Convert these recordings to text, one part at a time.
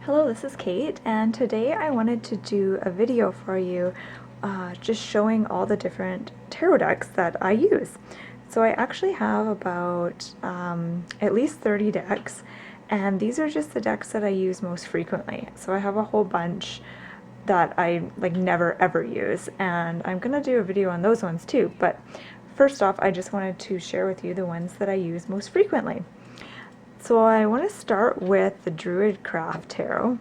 Hello, this is Kate, and today I wanted to do a video for you just showing all the different tarot decks that I use. So I actually have about at least 30 decks, and these are just the decks that I use most frequently. So I have a whole bunch that I never ever use, and I'm gonna do a video on those ones too. But first off, I just wanted to share with you the ones that I use most frequently. So I want to start with the Druidcraft Tarot.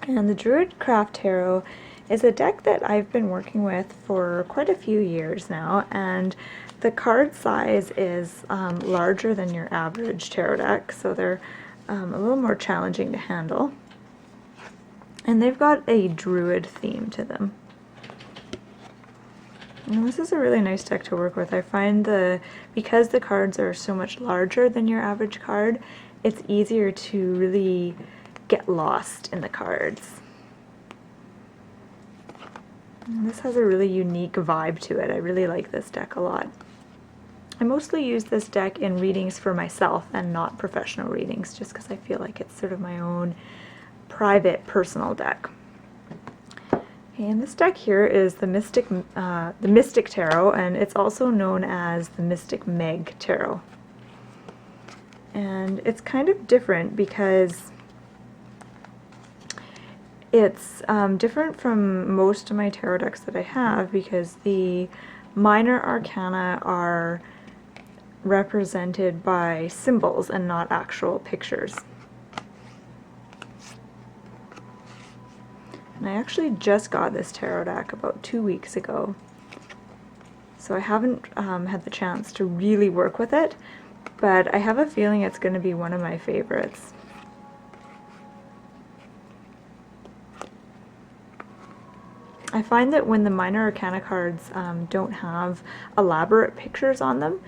And the Druidcraft Tarot is a deck that I've been working with for quite a few years now, and the card size is larger than your average tarot deck, so they're a little more challenging to handle. And they've got a Druid theme to them. And this is a really nice deck to work with. I find because the cards are so much larger than your average card, it's easier to really get lost in the cards. And this has a really unique vibe to it. I really like this deck a lot. I mostly use this deck in readings for myself and not professional readings, just because I feel like it's sort of my own private, personal deck. And this deck here is the Mystic Tarot, and it's also known as the Mystic Meg Tarot. And it's kind of different because it's different from most of my tarot decks that I have, because the minor arcana are represented by symbols and not actual pictures. And I actually just got this tarot deck about 2 weeks ago, so I haven't had the chance to really work with it, but I have a feeling it's going to be one of my favorites. I find that when the minor arcana cards don't have elaborate pictures on them,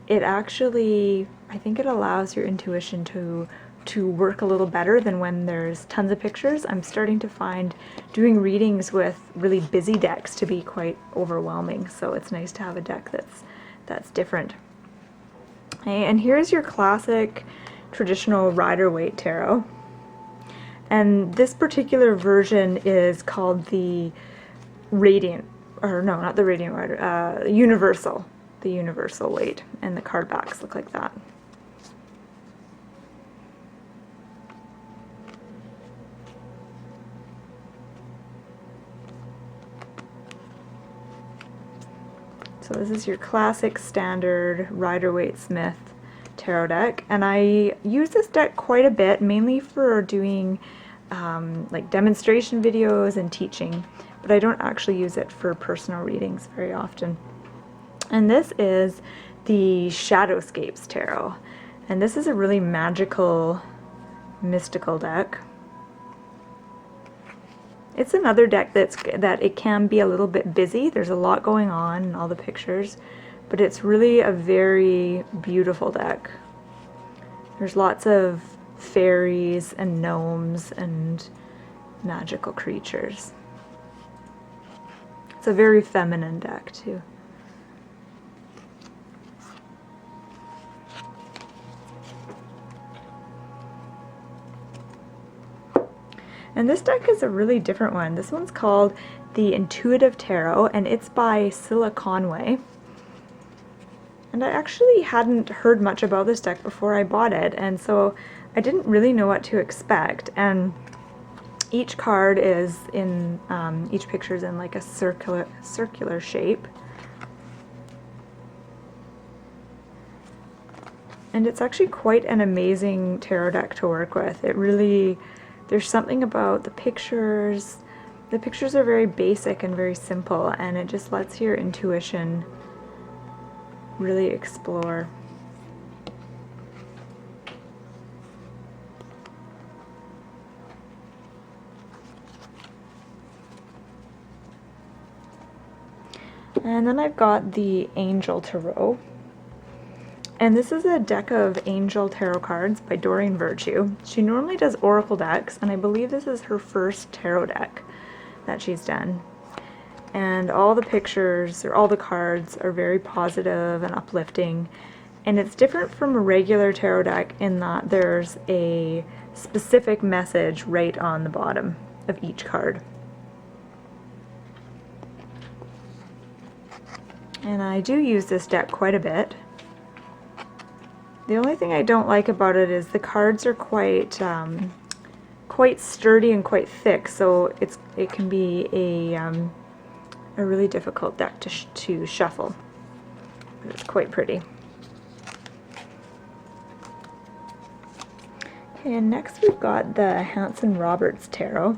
it actually, I think it allows your intuition to work a little better than when there's tons of pictures. I'm starting to find doing readings with really busy decks to be quite overwhelming, so it's nice to have a deck that's different. Okay, and here's your classic traditional Rider-Waite tarot. And this particular version is called the Radiant, or no, not the Radiant Rider, Universal. The Universal Waite, and the card backs look like that. So this is your classic standard Rider-Waite-Smith tarot deck, and I use this deck quite a bit, mainly for doing like demonstration videos and teaching, but I don't actually use it for personal readings very often. And this is the Shadowscapes Tarot, and this is a really magical, mystical deck. It's another deck that it can be a little bit busy. There's a lot going on in all the pictures, but it's really a very beautiful deck. There's lots of fairies and gnomes and magical creatures. It's a very feminine deck too. And this deck is a really different one. This one's called the Intuitive Tarot, and it's by Cilla Conway. And I actually hadn't heard much about this deck before I bought it, and so I didn't really know what to expect. And each card is in, each picture is in like a circular shape. And it's actually quite an amazing tarot deck to work with. It really, there's something about the pictures. The pictures are very basic and very simple, and it just lets your intuition really explore. And then I've got the Angel Tarot. And this is a deck of Angel Tarot cards by Doreen Virtue. She normally does Oracle decks, and I believe this is her first tarot deck that she's done. And all the pictures, or all the cards, are very positive and uplifting, And it's different from a regular tarot deck in that there's a specific message right on the bottom of each card. And I do use this deck quite a bit. The only thing I don't like about it is the cards are quite quite sturdy and quite thick, so it can be a really difficult deck to shuffle. But it's quite pretty. Okay, and next we've got the Hanson-Roberts Tarot.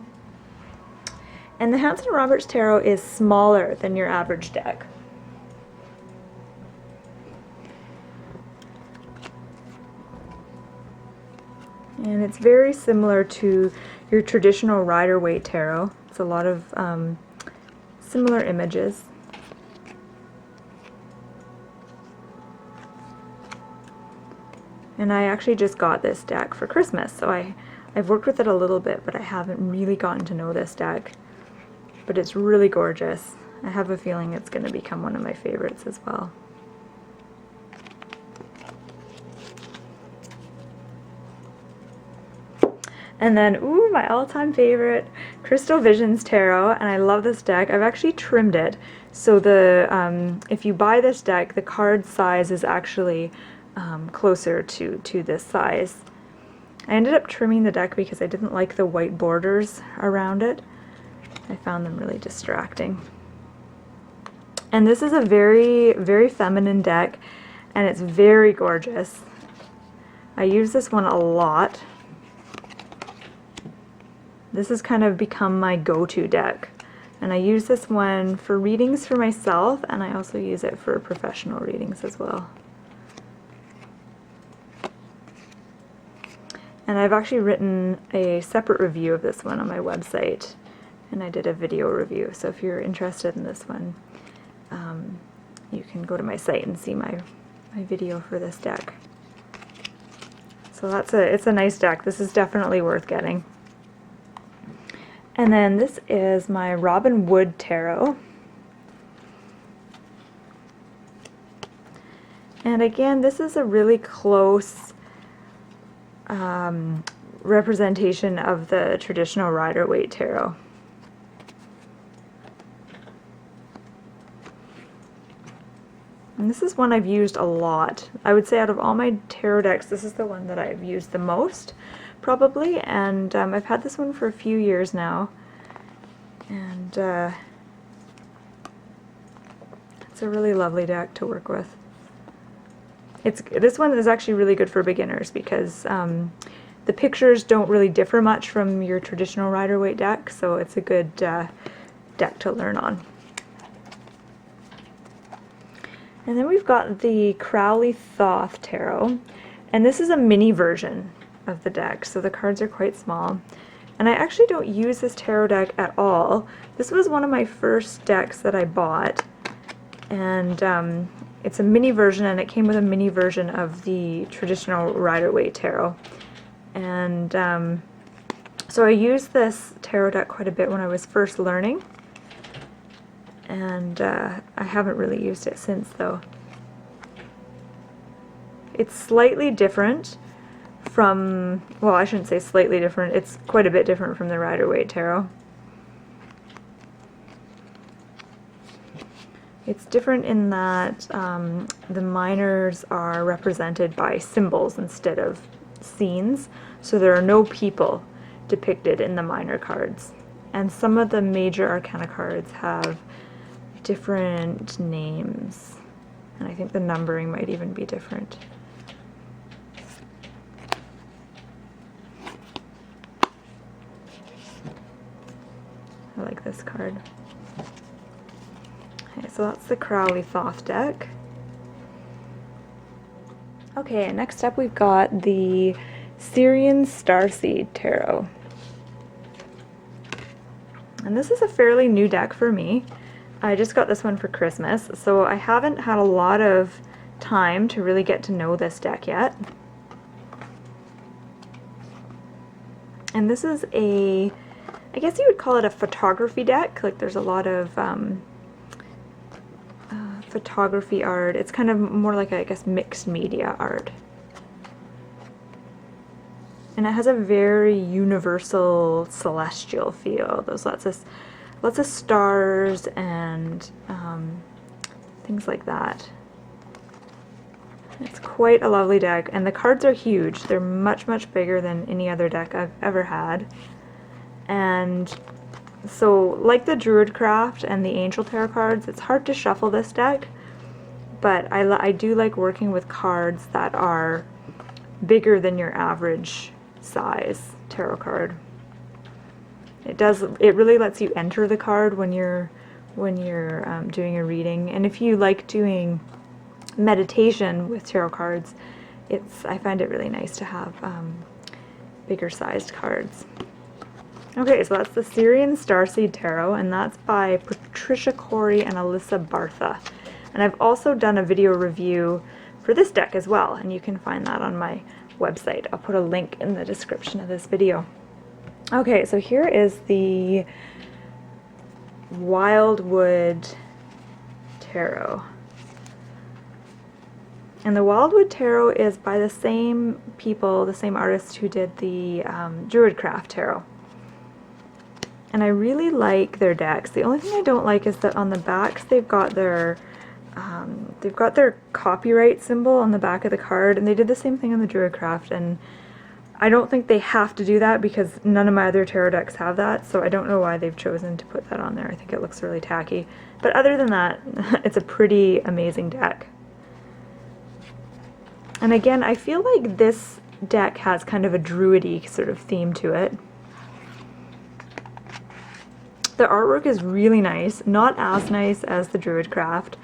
And the Hanson-Roberts Tarot is smaller than your average deck. And it's very similar to your traditional Rider-Waite Tarot. It's a lot of similar images. And I actually just got this deck for Christmas, so I've worked with it a little bit, but I haven't really gotten to know this deck. But it's really gorgeous. I have a feeling it's going to become one of my favorites as well. And then, ooh, my all-time favorite, Crystal Visions Tarot, and I love this deck. I've actually trimmed it, so the if you buy this deck, the card size is actually closer to this size. I ended up trimming the deck because I didn't like the white borders around it. I found them really distracting. And this is a very, very feminine deck, and it's very gorgeous. I use this one a lot. This has kind of become my go-to deck, and I use this one for readings for myself, and I also use it for professional readings as well. And I've actually written a separate review of this one on my website, and I did a video review, so if you're interested in this one, you can go to my site and see my video for this deck. So it's a nice deck. This is definitely worth getting. And then this is my Robin Wood Tarot. And again, this is a really close representation of the traditional Rider-Waite Tarot. And this is one I've used a lot. I would say out of all my tarot decks, this is the one that I've used the most, probably, and I've had this one for a few years now, and it's a really lovely deck to work with. This one is actually really good for beginners because the pictures don't really differ much from your traditional Rider-Waite deck, so it's a good deck to learn on. And then we've got the Crowley-Thoth Tarot, and this is a mini version of the deck, so the cards are quite small. And I actually don't use this tarot deck at all. This was one of my first decks that I bought, and it's a mini version, and it came with a mini version of the traditional Rider-Waite Tarot. And so I used this tarot deck quite a bit when I was first learning, and I haven't really used it since, though. It's slightly different from, well, I shouldn't say slightly different, it's quite a bit different from the Rider-Waite Tarot. It's different in that the minors are represented by symbols instead of scenes, so there are no people depicted in the minor cards. And some of the major arcana cards have different names, and I think the numbering might even be different. I like this card. Okay, so that's the Crowley-Thoth deck. Okay, next up we've got the Syrian Starseed Tarot. And this is a fairly new deck for me. I just got this one for Christmas, so I haven't had a lot of time to really get to know this deck yet. And this is a, I guess you would call it a photography deck. Like there's a lot of photography art. It's kind of more like, I guess, mixed media art. And it has a very universal celestial feel. There's lots of stars and things like that. It's quite a lovely deck, and the cards are huge. They're much, much bigger than any other deck I've ever had. And so, like the Druidcraft and the Angel Tarot cards, it's hard to shuffle this deck, but I do like working with cards that are bigger than your average size tarot card. It really lets you enter the card when you're doing a reading, and if you like doing meditation with tarot cards, I find it really nice to have bigger sized cards. Okay, so that's the Syrian Starseed Tarot, and that's by Patricia, Cori, and Alysa Bartha. And I've also done a video review for this deck as well, and you can find that on my website. I'll put a link in the description of this video. Okay, so here is the Wildwood Tarot. And the Wildwood Tarot is by the same people, the same artists who did the Druidcraft Tarot. And I really like their decks. The only thing I don't like is that on the backs they've got their copyright symbol on the back of the card, and they did the same thing on the Druidcraft, and I don't think they have to do that because none of my other tarot decks have that, so I don't know why they've chosen to put that on there. I think it looks really tacky. But other than that, it's a pretty amazing deck. And again, I feel like this deck has kind of a druidy sort of theme to it. The artwork is really nice, not as nice as the Druidcraft.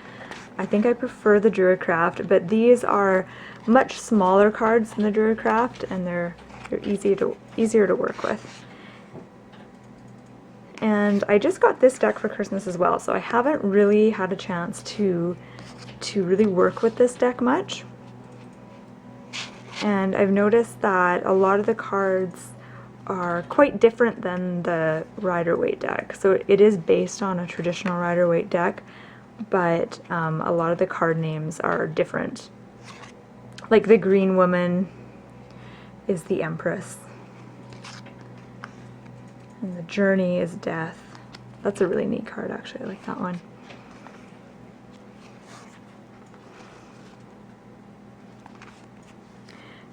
I think I prefer the Druidcraft, but these are much smaller cards than the Druidcraft, and they're easier to work with. And I just got this deck for Christmas as well, so I haven't really had a chance to really work with this deck much. And I've noticed that a lot of the cards are quite different than the Rider-Waite deck. So it is based on a traditional Rider-Waite deck, but a lot of the card names are different. Like the green woman is the Empress. And the Journey is Death. That's a really neat card, actually. I like that one.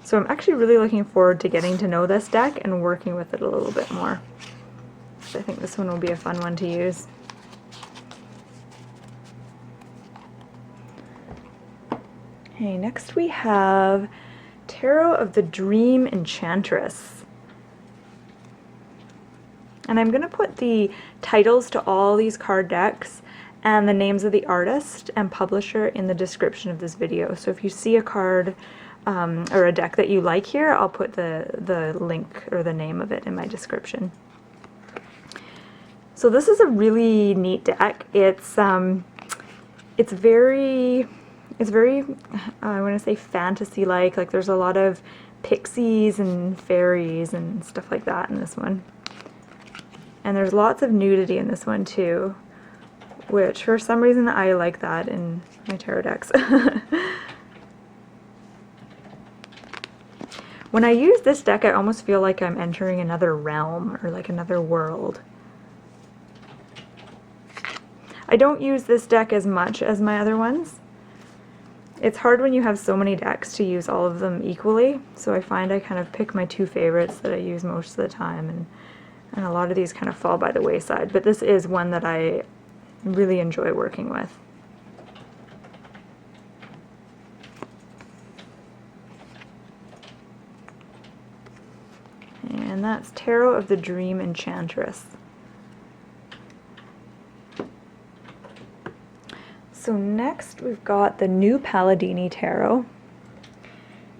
So I'm actually really looking forward to getting to know this deck and working with it a little bit more. So I think this one will be a fun one to use. Okay, next we have Tarot of the Dream Enchantress. And I'm going to put the titles to all these card decks and the names of the artist and publisher in the description of this video. So if you see a card or a deck that you like here, I'll put the link or the name of it in my description. So this is a really neat deck. It's very I want to say fantasy-like. Like there's a lot of pixies and fairies and stuff like that in this one. And there's lots of nudity in this one too, which for some reason I like that in my tarot decks. When I use this deck, I almost feel like I'm entering another realm or like another world. I don't use this deck as much as my other ones. It's hard when you have so many decks to use all of them equally, so I find I kind of pick my two favorites that I use most of the time, and a lot of these kind of fall by the wayside, but this is one that I really enjoy working with. And that's Tarot of the Dream Enchantress. So next we've got the new Palladini Tarot.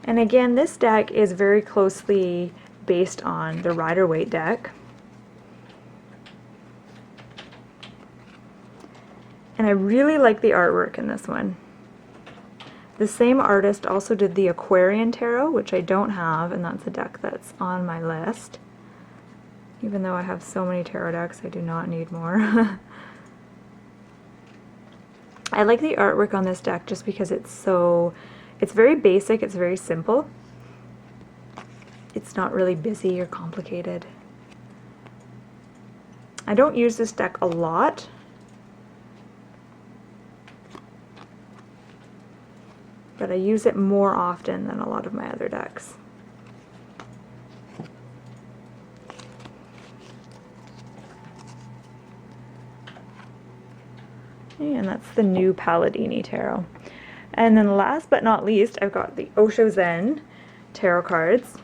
And again, this deck is very closely based on the Rider-Waite deck. And I really like the artwork in this one. The same artist also did the Aquarian Tarot, which I don't have, and that's a deck that's on my list. Even though I have so many tarot decks, I do not need more. I like the artwork on this deck just because it's very basic, it's very simple. It's not really busy or complicated. I don't use this deck a lot. But I use it more often than a lot of my other decks. And that's the new Palladini Tarot. And then last but not least, I've got the Osho Zen tarot cards.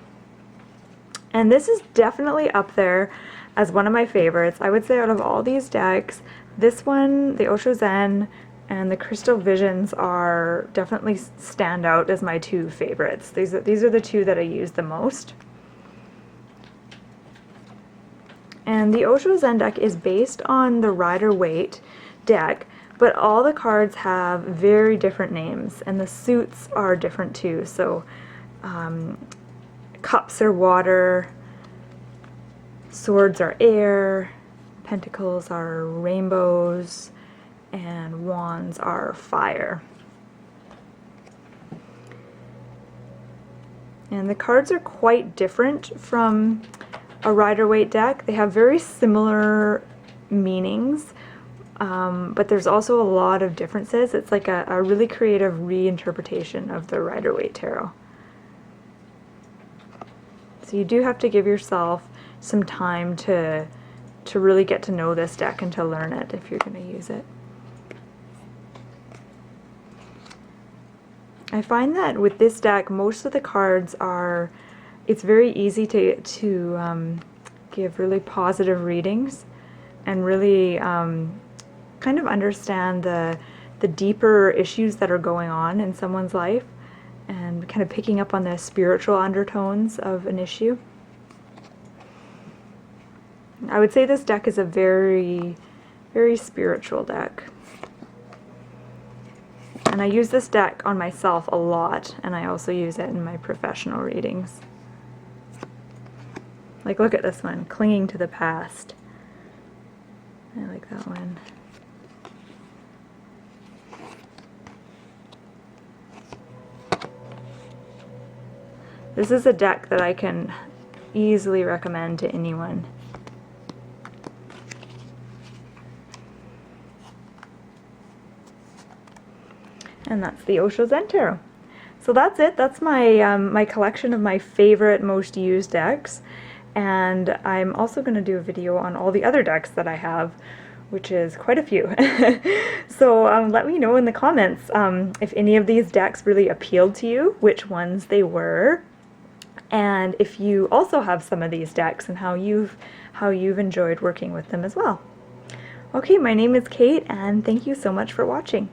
And this is definitely up there as one of my favorites. I would say out of all these decks, this one, the Osho Zen, and the Crystal Visions are definitely stand out as my two favorites. These are the two that I use the most. And the Osho Zen deck is based on the Rider-Waite deck, but all the cards have very different names, and the suits are different too. So cups are water, swords are air, pentacles are rainbows, and wands are fire. And the cards are quite different from a Rider-Waite deck. They have very similar meanings, but there's also a lot of differences. It's like a really creative reinterpretation of the Rider-Waite Tarot. So you do have to give yourself some time to really get to know this deck and to learn it if you're going to use it. I find that with this deck, most of the cards are, it's very easy to give really positive readings and really kind of understand the deeper issues that are going on in someone's life and kind of picking up on the spiritual undertones of an issue. I would say this deck is a very, very spiritual deck. And I use this deck on myself a lot, and I also use it in my professional readings. Like, look at this one, Clinging to the Past. I like that one. This is a deck that I can easily recommend to anyone. And that's the Osho Zen Tarot. So that's it. That's my my collection of my favorite, most used decks. And I'm also going to do a video on all the other decks that I have, which is quite a few. So let me know in the comments if any of these decks really appealed to you, which ones they were, and if you also have some of these decks and how you've enjoyed working with them as well. Okay, my name is Kate, and thank you so much for watching.